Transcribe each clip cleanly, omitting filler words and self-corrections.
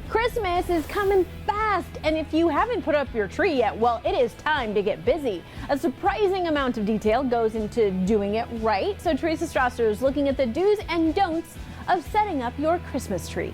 Christmas is coming fast, and if you haven't put up your tree yet, well, it is time to get busy. A surprising amount of detail goes into doing it right, so Teresa Strasser is looking at the do's and don'ts of setting up your Christmas tree.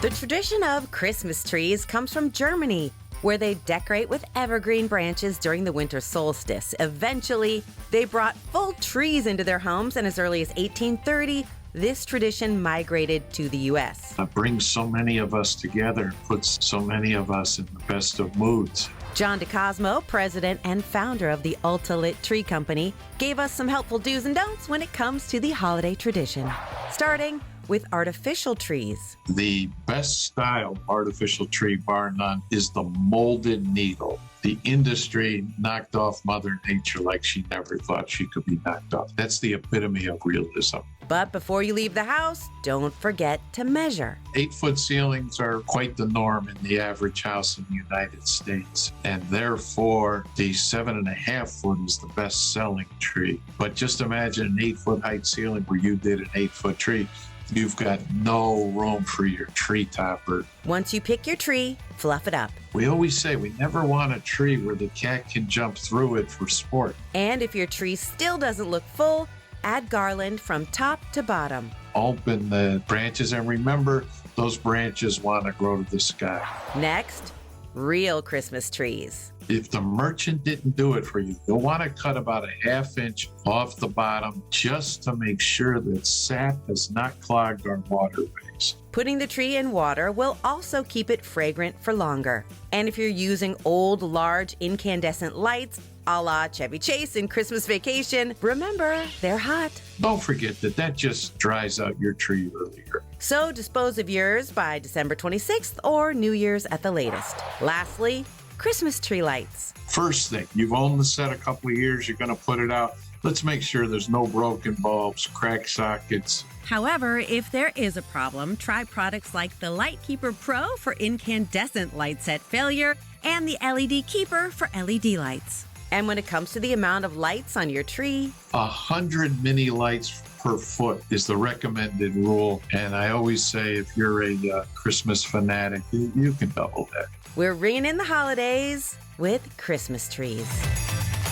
The tradition of Christmas trees comes from Germany, where they decorate with evergreen branches during the winter solstice. Eventually, they brought full trees into their homes, and as early as 1830, this tradition migrated to the U.S. It brings so many of us together, puts so many of us in the best of moods. John DeCosmo, president and founder of the Ulta Tree Company, gave us some helpful do's and don'ts when it comes to the holiday tradition, starting with artificial trees. The best style artificial tree, bar none, is the molded needle. The industry knocked off Mother Nature like she never thought she could be knocked off. That's the epitome of realism. But before you leave the house, don't forget to measure. 8-foot ceilings are quite the norm in the average house in the United States. And therefore, the 7.5 foot is the best selling tree. But just imagine an 8-foot height ceiling where you did an 8-foot tree. You've got no room for your tree topper. Once you pick your tree, fluff it up. We always say we never want a tree where the cat can jump through it for sport. And if your tree still doesn't look full, add garland from top to bottom. Open the branches, and remember, those branches want to grow to the sky. Next, real Christmas trees. If the merchant didn't do it for you, you'll want to cut about a 1/2 inch off the bottom just to make sure that sap has not clogged our waterways. Putting the tree in water will also keep it fragrant for longer. And if you're using old, large, incandescent lights, a la Chevy Chase in Christmas Vacation, remember, they're hot. Don't forget that just dries out your tree earlier. So dispose of yours by December 26th or New Year's at the latest. Lastly, Christmas tree lights. First thing, you've owned the set a couple of years, you're going to put it out. Let's make sure there's no broken bulbs, cracked sockets. However, if there is a problem, try products like the Light Keeper Pro for incandescent light set failure and the LED Keeper for LED lights. And when it comes to the amount of lights on your tree, 100 mini lights per foot is the recommended rule. And I always say if you're a Christmas fanatic, you can double that. we're ringing in the holidays with Christmas trees.